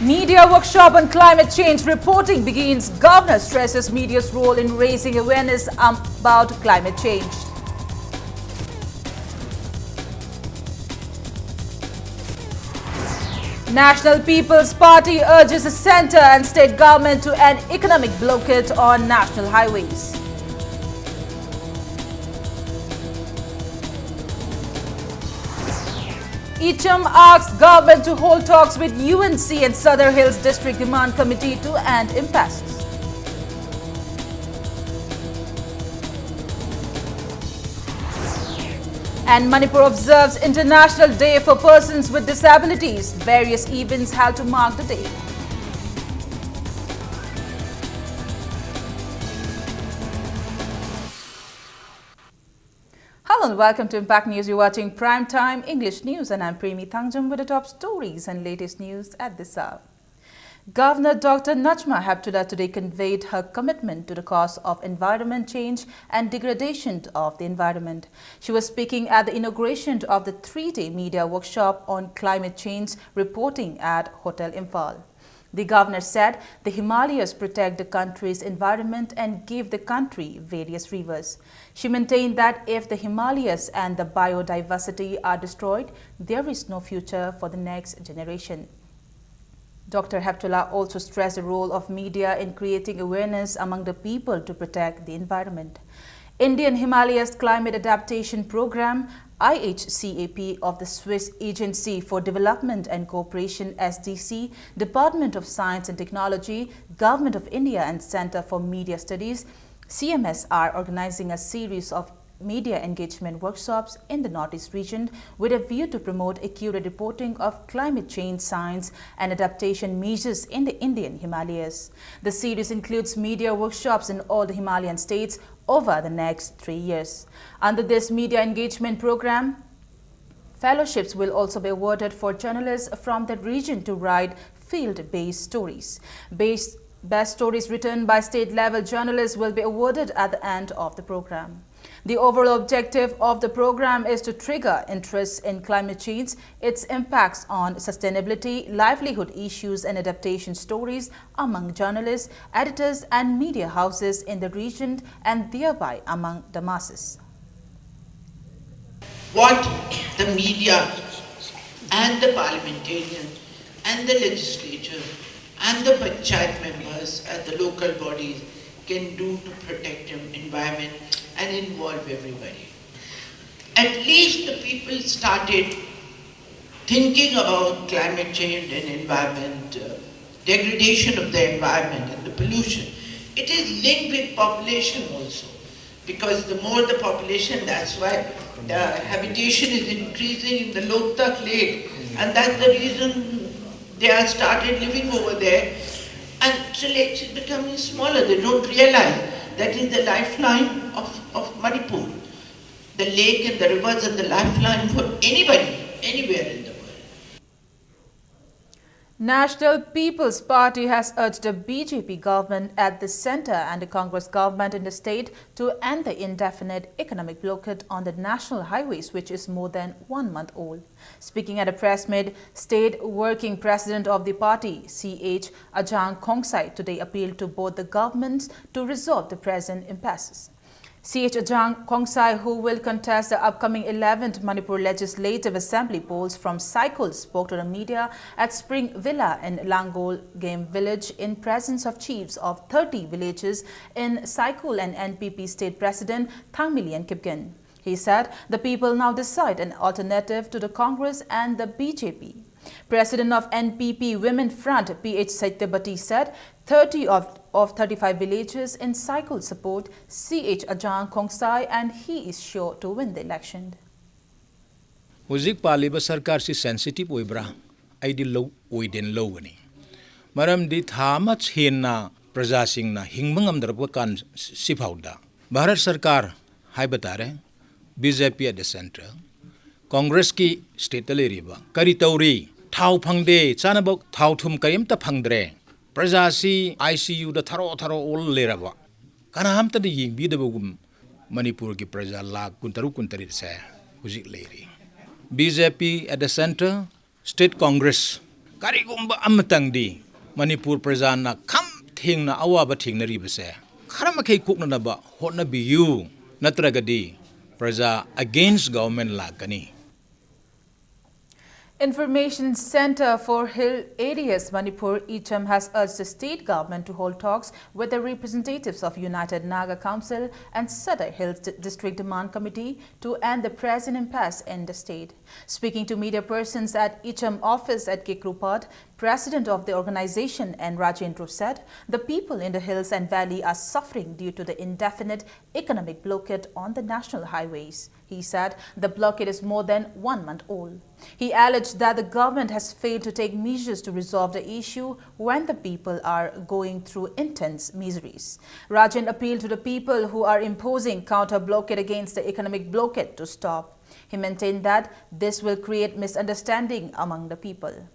Media workshop on climate change reporting begins. Governor stresses media's role in raising awareness about climate change. National People's Party urges the centre and state government to end economic blockade on national highways. ECHM asks government to hold talks with UNC and Southern Hills District Demand Committee to end impasses. And Manipur observes International Day for Persons with Disabilities. Various events held to mark the day. Hello and welcome to Impact News. You're watching Prime Time English News and I'm Premi Thangjam with the top stories and latest news at this hour. Governor Dr. Najma Heptulla today conveyed her commitment to the cause of environment change and degradation of the environment. She was speaking at the inauguration of the three-day media workshop on climate change reporting at Hotel Imphal. The governor said the Himalayas protect the country's environment and give the country various rivers. She maintained that if the Himalayas and the biodiversity are destroyed, there is no future for the next generation. Dr. Heptulla also stressed the role of media in creating awareness among the people to protect the environment. Indian Himalayas Climate Adaptation Program IHCAP of the Swiss Agency for Development and Cooperation SDC, Department of Science and Technology, Government of India and Centre for Media Studies CMS are organizing a series of media engagement workshops in the Northeast region with a view to promote accurate reporting of climate change science and adaptation measures in the Indian Himalayas. The series includes media workshops in all the Himalayan states over the next 3 years. Under this media engagement program, fellowships will also be awarded for journalists from the region to write field-based stories. Best stories written by state-level journalists will be awarded at the end of the program. The overall objective of the program is to trigger interest in climate change, its impacts on sustainability, livelihood issues and adaptation stories among journalists, editors and media houses in the region and thereby among the masses. What the media and the parliamentarians and the legislature and the panchayat members at the local bodies can do to protect the environment and involve everybody. At least the people started thinking about climate change and environment, degradation of the environment and the pollution. It is linked with population also, because the more the population, that's why the habitation is increasing in the Loktak Lake, and that's the reason they have started living over there. And so lakes is becoming smaller. They don't realize that is the lifeline of Manipur. The lake and the rivers are the lifeline for anybody, anywhere in the world. National People's Party has urged the BJP government at the centre and the Congress government in the state to end the indefinite economic blockade on the national highways, which is more than 1 month old. Speaking at a press meet, State Working President of the party, CH Ajang Khongsai, today appealed to both the governments to resolve the present impasses. CH Ajang Khongsai, who will contest the upcoming 11th Manipur Legislative Assembly polls from Saikul, spoke to the media at Spring Villa in Langol Game Village in presence of chiefs of 30 villages in Saikul and NPP State President Thangmilian Kipgen. He said the people now decide an alternative to the Congress and the BJP. President of NPP Women Front, PH Saityabati, said 30 of 35 villages in Saikul support CH Ajang Khongsai and he is sure to win the election. Huzik paliba sarkar si sensitive oibra aidi low oiden lowani maram di thama chhenna praja sing na hingmang amdarba kan sifauda Bharat Sarkar haibatare BJP at the center Congress ki state leriba kari tauri thau phangde chanabok thau thum kayam ta phangdre praja si ICU da tharo ol leraba kanam ta de yingbi da bugum Manipur ki praja lakh kuntaru se huzik leri BJP at the center, State Congress karigumba amatangdi Manipur Prajana kham thingna awaba thingnari base kharamakei kuknanaba hotnabiyu natragadi praja against government lagani. Information Center for Hill Areas Manipur ECHM has urged the state government to hold talks with the representatives of United Naga Council and Sadar Hills District Demand Committee to end the present impasse in the state. Speaking to media persons at ECHM office at Kikrupad, President of the organization N. Rajendra said the people in the hills and valley are suffering due to the indefinite economic blockade on the national highways. He said the blockade is more than 1 month old. He alleged that the government has failed to take measures to resolve the issue when the people are going through intense miseries. Rajan appealed to the people who are imposing counter-blockade against the economic blockade to stop. He maintained that this will create misunderstanding among the people.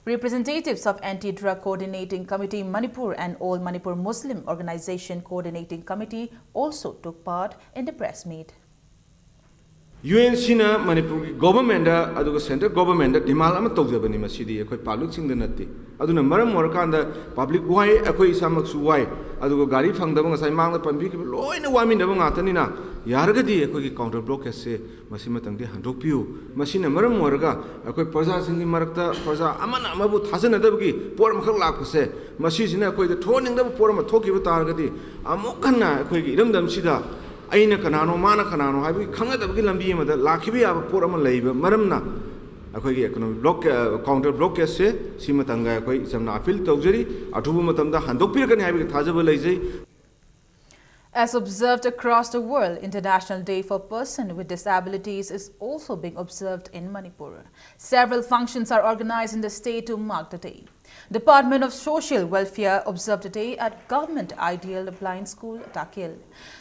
Representatives of Anti-Drug Coordinating Committee Manipur and All Manipur Muslim Organization Coordinating Committee also took part in the press meet. UNC Manipur government aduga central government demand ama tawjabani masidi ekoi public sing natti aduna maram morakanda public wai ekoi samak su wai aduga gari phangdaba ngasai mangda panbi ki loina wami daba ngatani na yaragadi ekoi ki counter block se masima tangde handok piu masina maram moraga ekoi praja singi marakta praja amana amabu thasana dabagi por makhak lakse masisina ekoi de thoning daba por ma thoki ba taragadi amokana ekoi ki iramdam sida aina kanano mana kanano habi khanga dabgi lambi ma da lakhibi aba por ama leiba maramna akoi gi economic block counter block se simatanga akoi samna appeal tawjari athubu matam da handok pir kan habi thajaba leijai. As observed across the world, International Day for Persons with Disabilities is also being observed in Manipur. Several functions are organized in the state to mark the day. Department of Social Welfare observed the day at Government Ideal Blind School, Takil.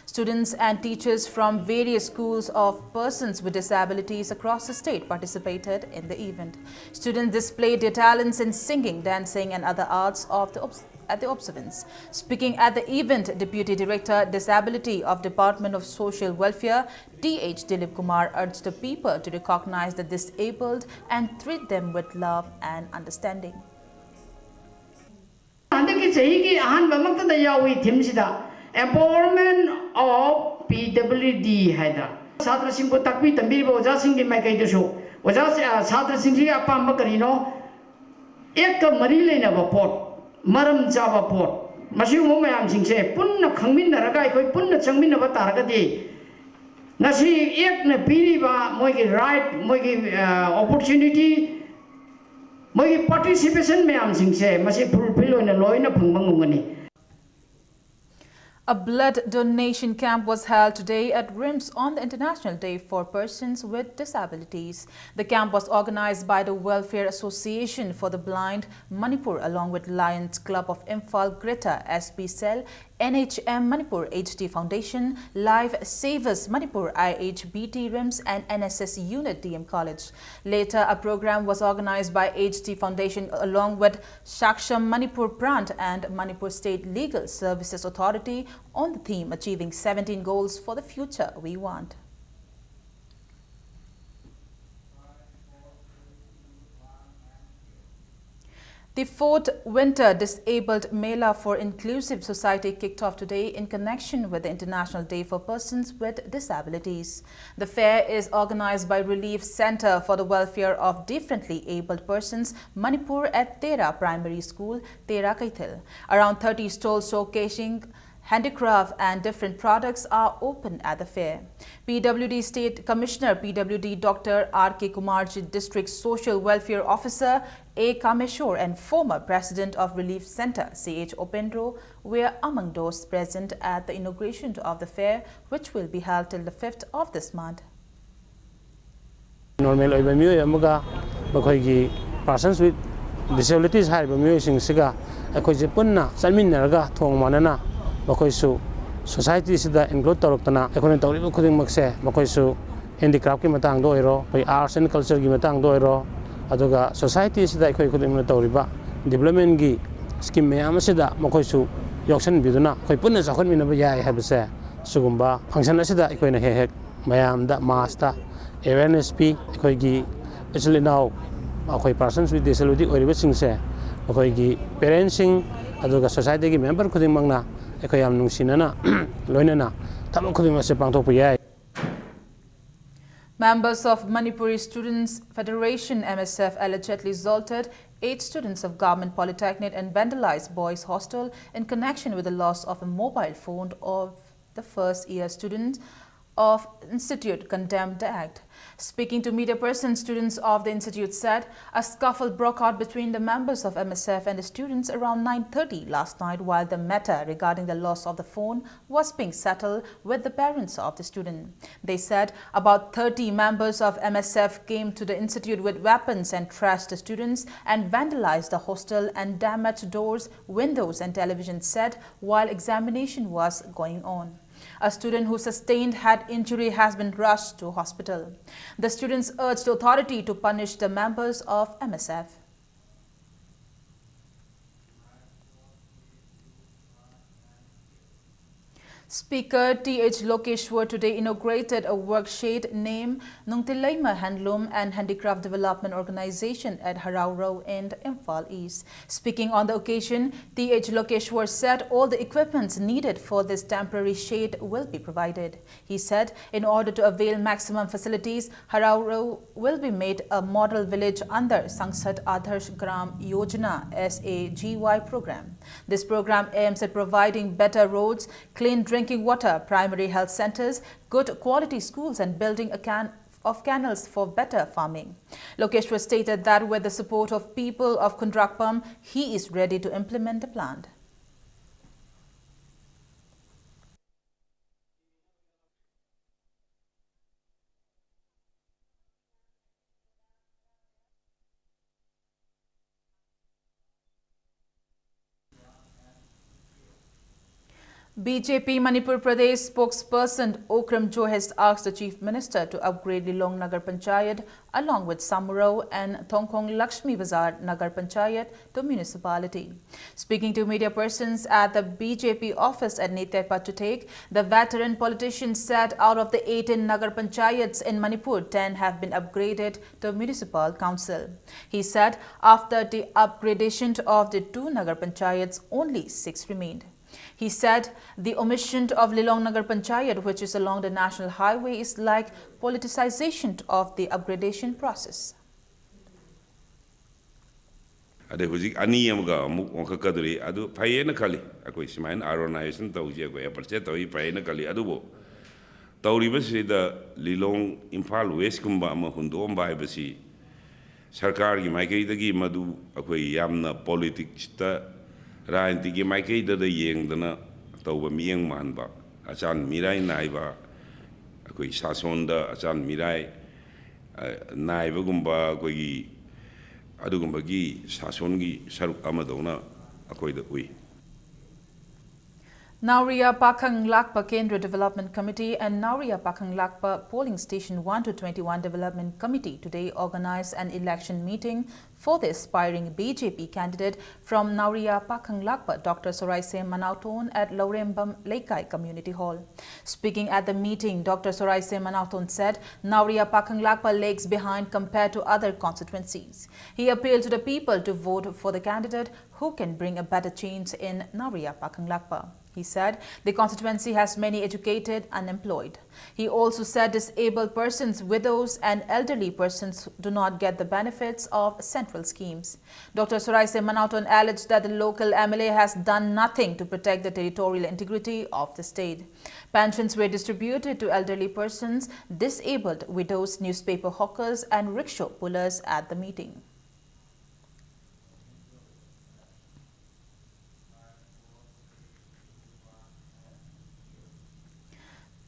Students and teachers from various schools of persons with disabilities across the state participated in the event. Students displayed their talents in singing, dancing and other arts at the observance. Speaking at the event, Deputy Director Disability of Department of Social Welfare, D.H. Dilip Kumar urged the people to recognize the disabled and treat them with love and understanding. Empowerment of PWD haida. Chhatra singh ko takpi tambiribo oja singh mai kai desu. Oja chhatra singh ji apam bakarino ek mari leina ba pot maram java pot. Masi mo mayam singh se punna khangmin na raga koi punna changmin na ba taraga de. Nasi ek na piri ba moi ki right moi ki opportunity moi ki participation mayam singh se masi fulfill hoina loina phangmang ngani. A blood donation camp was held today at RIMS on the International Day for Persons with Disabilities. The camp was organized by the Welfare Association for the Blind Manipur along with Lions Club of Imphal Greater SB Cell, NHM Manipur HT Foundation, Life Savers Manipur IHBT RIMS and NSS Unit DM College. Later, a program was organized by HT Foundation along with Shaksham Manipur Prant and Manipur State Legal Services Authority on the theme Achieving 17 Goals for the Future We Want. The 4th Winter Disabled Mela for Inclusive Society kicked off today in connection with the International Day for Persons with Disabilities. The fair is organized by Relief Center for the Welfare of Differently Abled Persons, Manipur at Tera Primary School, Tera Kaithil. Around 30 stalls showcasing handicraft and different products are open at the fair. PWD State Commissioner PWD Dr. R.K. Kumarji, District Social Welfare Officer A. Kameshwar and former President of Relief Center C.H. Opendro were among those present at the inauguration of the fair, which will be held till the 5th of this month. Normal persons with disabilities have music siga akoje punna salminaraga thong manana makoisu society sida include torokna ekone tawriba khuding makse makoisu handicraft ki matang do ero arts and culture ki matang do ero aduga society sida ekoi khuding na tawriba development gi scheme mayam sida makoisu yoksan biduna koi punna sakhon minaba yai habse sugumba function sida ekoi na hek mayam da master awareness pi ekoi gi actually now ꯑꯩꯈꯣꯏ ꯄꯥꯔꯁꯟꯁ with ꯗꯤꯁꯦꯕꯤꯂꯤꯇꯤ ꯑꯣꯏꯔꯤꯕꯁꯤꯡꯁꯦ ꯑꯩꯈꯣꯏꯒꯤ ꯄꯦꯔꯦꯟꯁꯁꯤꯡ ꯑꯗꯨꯒ ꯁꯣꯁꯥꯏꯇꯤꯒꯤ member ꯈꯨꯗꯤꯡꯃꯛꯅ ꯑꯩꯈꯣꯏ ꯌꯥꯝ ꯅꯨꯡꯁꯤꯅꯅ ꯂꯣꯏꯅꯅ ꯊꯕꯛ ꯈꯨꯗꯤꯡꯃꯛꯁꯦ ꯄꯥꯡꯊꯣꯛꯄ ꯌꯥꯏ. Members of Manipuri Students Federation MSF allegedly assaulted 8 students of Government Polytechnic and vandalized boys' hostel in connection with the loss of a mobile phone of the first-year student of institute condemned the act. Speaking to media persons, students of the institute said a scuffle broke out between the members of MSF and the students around 9:30 last night while the matter regarding the loss of the phone was being settled with the parents of the student. They said about 30 members of MSF came to the institute with weapons and trashed the students and vandalized the hostel and damaged doors, windows and television set while examination was going on. A student who sustained head injury has been rushed to hospital. The students urged the authority to punish the members of MSF. Speaker T.H. Lokeshwar today inaugurated a workshed named Nungtilaima Handloom and Handicraft Development Organization at Harauro in Imphal East. Speaking on the occasion, T.H. Lokeshwar said all the equipment needed for this temporary shade will be provided. He said in order to avail maximum facilities, Harauro will be made a model village under Sangsad Adarsh Gram Yojana SAGY program. This program aims at providing better roads, clean drinking water, primary health centers, good quality schools and building of canals for better farming. Lokeshwar stated that with the support of people of Kundrakpam, he is ready to implement the plan. BJP Manipur Pradesh spokesperson Okram Jo has asked the Chief Minister to upgrade Lilong Nagar Panchayat along with Samurao and Thongkong Lakshmi Bazar Nagar Panchayat to municipality. Speaking to media persons at the BJP office at Netepa to take, the veteran politician said out of the 18 Nagar Panchayats in Manipur, 10 have been upgraded to municipal council. He said after the upgradation of the 2 Nagar Panchayats, only 6 remained. He said the omission of Lilong Nagar Panchayat, which is along the national highway, is like politicization of the upgradation process. Ada huzik ani yang ga muk wong kaduri adu payena kali aku ismain aronization tau je ko apercet tau payena kali adu bo tauri basi da Lilong Imphal West kumba ma hundom bai basi sarkar gi mai kai dagi madu aku yamna politics ta Rainti ki mai kai da yeng dana tau ba mieng man ba achan mirai nai ba akoi sason da achan mirai nai ba gumba koi adu gumba gi sason gi saruk amadona akoi da ui. Nauria Pakhang Lakpa Kendra Development Committee and Nauria Pakhang Lakpa Polling Station 1 to 21 Development Committee today organized an election meeting for the aspiring BJP candidate from Nauria Pakhang Lakpa, Dr. Soraise Manauton at Lorembam Leikai Community Hall. Speaking at the meeting, Dr. Soraise Manauton said Nauria Pakhang Lakpa lags behind compared to other constituencies. He appealed to the people to vote for the candidate who can bring a better change in Nauria Pakhang Lakpa. He said the constituency has many educated unemployed. He also said disabled persons, widows and elderly persons do not get the benefits of central schemes. Dr. Soraise Manauton alleged that the local MLA has done nothing to protect the territorial integrity of the state. Pensions were distributed to elderly persons, disabled widows, newspaper hawkers and rickshaw pullers at the meeting.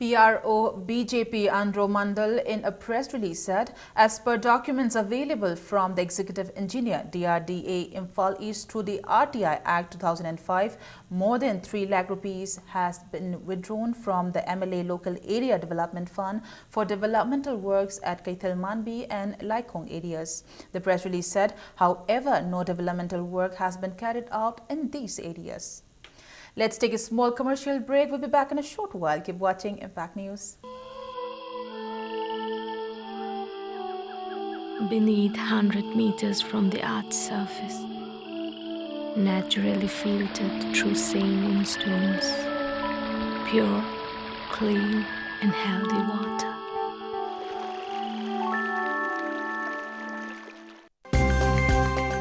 PRO BJP Andro Mandal in a press release said, as per documents available from the Executive Engineer DRDA Imphal East through the RTI Act 2005, more than 3 lakh rupees has been withdrawn from the MLA Local Area Development Fund for developmental works at Kaithal Manbi and Laikong areas. The press release said, however, no developmental work has been carried out in these areas. Let's take a small commercial break. We'll be back in a short while. Keep watching Impact News. beneath 100 meters from the Earth's surface, naturally filtered through saline stones, pure, clean, and healthy water.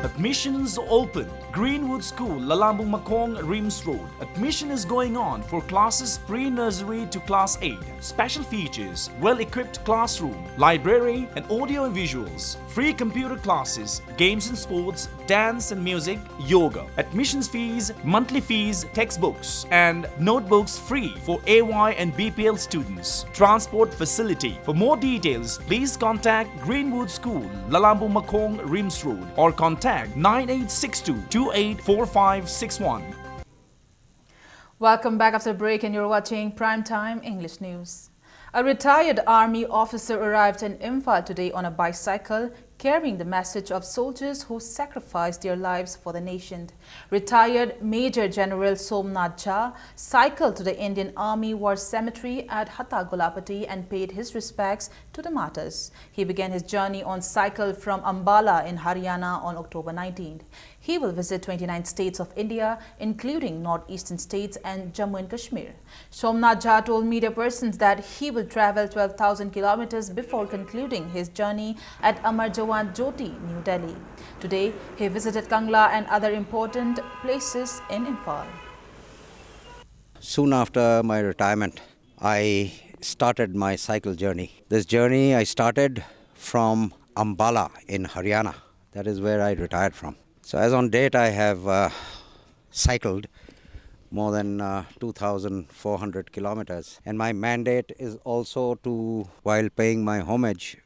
Admissions open. Greenwood School, Lalambung Makong, Rims Road. Admission is going on for classes pre-nursery to class 8. Special features: well-equipped classroom, library and audio and visuals, free computer classes, games and sports, dance and music, yoga. Admissions fees, monthly fees, textbooks and notebooks free for AY and BPL students. Transport facility. For more details, please contact Greenwood School, Lalambung Makong, Rims Road or contact 9862284561. Welcome back after the break, and you're watching Primetime English News. A retired army officer arrived in Imphal today on a bicycle, carrying the message of soldiers who sacrificed their lives for the nation. Retired Major General Somnath Jha cycled to the Indian Army War Cemetery at Hatta Gulapati and paid his respects to the martyrs. He began his journey on cycle from Ambala in Haryana on October 19th. He will visit 29 states of India, including northeastern states and Jammu and Kashmir. Somnath Jha told media persons that he will travel 12,000 kilometers before concluding his journey at Amar Jawan Jyoti, New Delhi. Today, he visited Kangla and other important places in Imphal. Soon after my retirement, I started my cycle journey. This journey I started from Ambala in Haryana. That is where I retired from. So as on date, I have cycled more than 2,400 kilometers. And my mandate is also to, while paying my homage,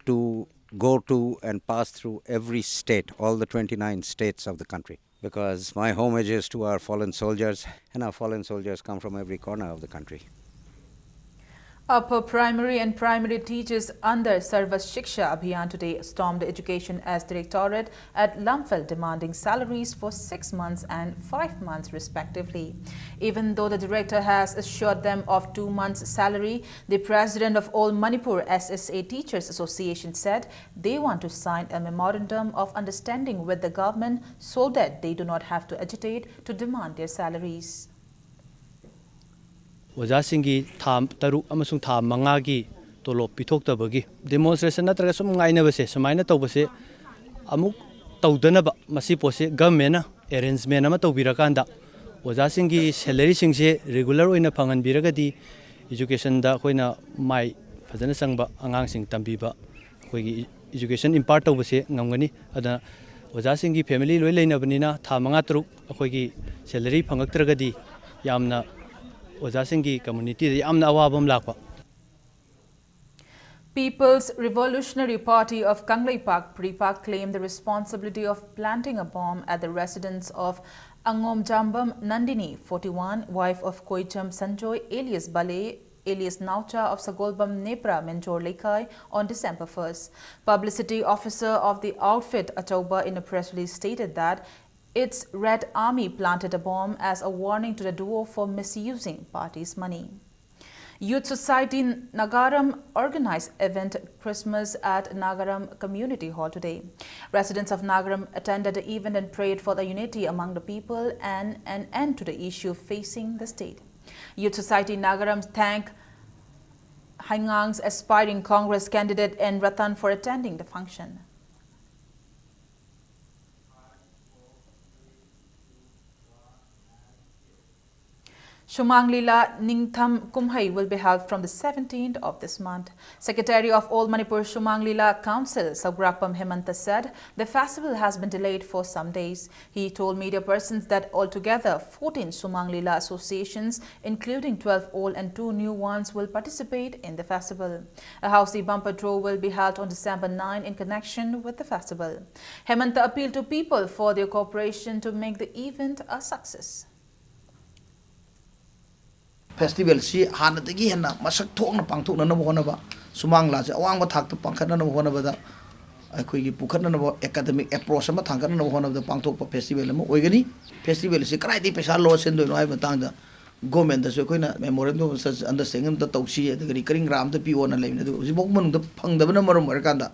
to go to and pass through every state, all the 29 states of the country. Because my homage is to our fallen soldiers, and our fallen soldiers come from every corner of the country. Upper primary and primary teachers under Sarva Shiksha Abhiyan today stormed the Education as Directorate at Lumphel, demanding salaries for 6 months and 5 months respectively. Even though the director has assured them of 2 months' salary, the president of All Manipur SSA Teachers Association said they want to sign a memorandum of understanding with the government so that they do not have to agitate to demand their salaries. Ojasingi tham taruk amasung tham mangagi tolop pithoktabagi demonstration natraga sum ngainabase sumaina tawbase amuk tawdanaba masi pose government arrangement ama tawbirakanda ojasingi salary singse regular oina phanganbiragadi education da khoina mai phajana sangba angang sing tambiba khoigi education impart tawbase ngamgani ada ojasingi family loi leinabnina tha manga taruk khoigi salary phangaktragadi yamna People's Revolutionary Party of Kanglaipak Pripak claimed the responsibility of planting a bomb at the residence of Angom Jambam Nandini, 41, wife of Koicham Sanjoy alias Bale alias Naucha of Sagolbam Nepra Menjor Lekai on December 1st. Publicity officer of the outfit Achauba in a press release stated that its Red Army planted a bomb as a warning to the duo for misusing party's money. Youth Society Nagaram organized event Christmas at Nagaram Community Hall today. Residents of Nagaram attended the event and prayed for the unity among the people and an end to the issue facing the state. Youth Society Nagaram thanked Haingang's aspiring Congress candidate N. Ratan for attending the function. Shumang Lila Ningtham Kumhai will be held from the 17th of this month. Secretary of All Manipur Shumang Lila Council, Saugrakpam Hemanta, said the festival has been delayed for some days. He told media persons that altogether 14 Shumang Lila associations, including 12 old and 2 new ones, will participate in the festival. A housey bumper draw will be held on December 9 in connection with the festival. Hemanta appealed to people for their cooperation to make the event a success. Festival si hanadagi henna masak thokna pangthokna na honaba sumang la se awang ba thakta pangkhatna na honaba da akhoi gi pukhatna na academic approach ama thangkhatna na honaba da pangthokpa festival ama oigani festival si krai di pesa lo sen do no ai batang da government da so koina memorandum understanding da tawsi da recurring ram da pi ona leina do si bok man da phangdaba na maram markanda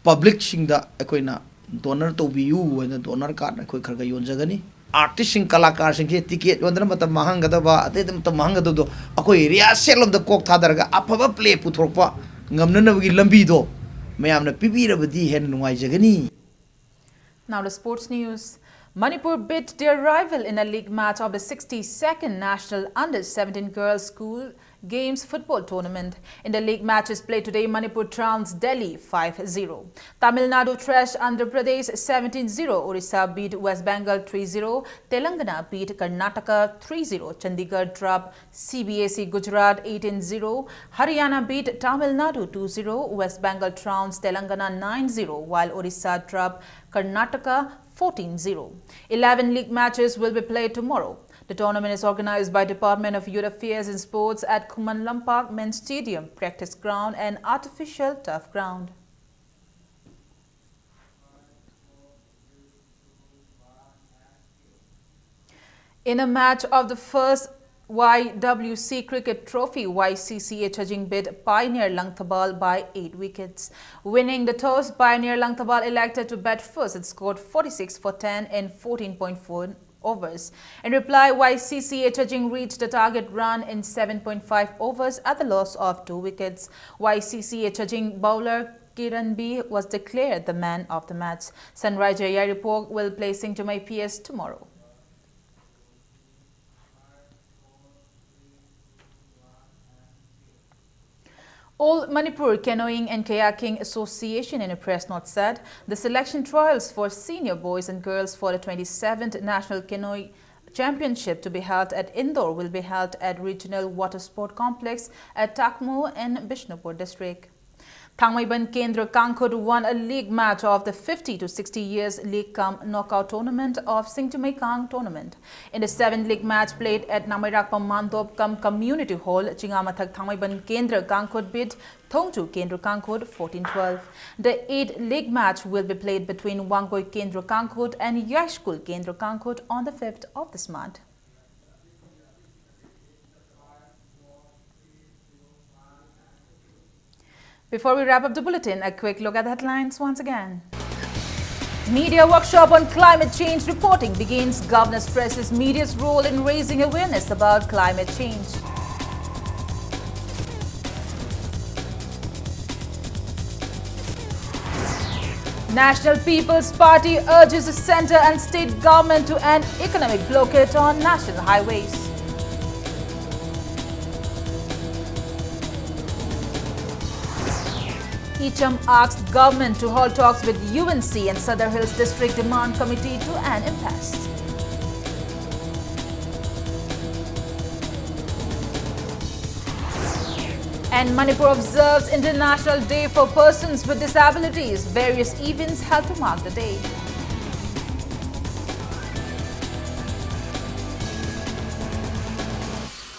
public singda akoina donor to be you and the donor card akoi kharga yonjagani artist sing kalakar sing ticket yondra mata mahanga da ba ate mata mahanga do akoi ria selom da kok thadarga afaba play puthorpa ngamna na gi lambi do mayamna pibirabadi hen nungai jagani. Now the sports news. Manipur beat their rival in a league match of the 62nd National Under-17 Girls School Games Football Tournament. In the league matches played today, Manipur trounced Delhi 5-0. Tamil Nadu thrashed Andhra Pradesh 17-0. Orissa beat West Bengal 3-0. Telangana beat Karnataka 3-0. Chandigarh dropped CBSE Gujarat 18-0. Haryana beat Tamil Nadu 2-0. West Bengal trounced Telangana 9-0, while Orissa dropped Karnataka 14-0. 11 league matches will be played tomorrow. The tournament is organized by Department of Youth Affairs and Sports at Kumanlam Park Men's Stadium, practice ground and artificial turf ground. In a match of the first YWC Cricket Trophy, YCCA Chajing beat Pioneer Langthabal by 8 wickets. Winning the toss, Pioneer Langthabal elected to bat first and scored 46 for 10 in 14.4 overs. In reply, YCCA Chajing reached the target run in 7.5 overs at the loss of 2 wickets. YCCA Chajing bowler Kiran B was declared the man of the match. Sunrisers Yaripok will play Singtomai PS tomorrow. All Manipur Canoeing and Kayaking Association in a press note said the selection trials for senior boys and girls for the 27th National Canoe Championship to be held at Indore will be held at Regional Water Sport Complex at Takmu in Bishnupur district. Thangmaiban Kendra Kangkhut won a league match of the 50 to 60 years League Cum knockout tournament of Singtomai Kang tournament. In the 7th league match played at Namairakpa Mandop Cum Community Hall, Chingamathak Thangmaiban Kendra Kangkhut beat Thongju Kendra Kangkhut 14-12. The 8th league match will be played between Wangoi Kendra Kangkhut and Yashkul Kendra Kangkhut on the 5th of this month. Before we wrap up the bulletin, a quick look at the headlines once again. Media workshop on climate change reporting begins. Governor stresses media's role in raising awareness about climate change. National People's Party urges the centre and state government to end economic blockade on national highways. Echam asked government to hold talks with UNC and Sadar Hills District Demand Committee to an impasse. And Manipur observes International Day for Persons with Disabilities. Various events help to mark the day.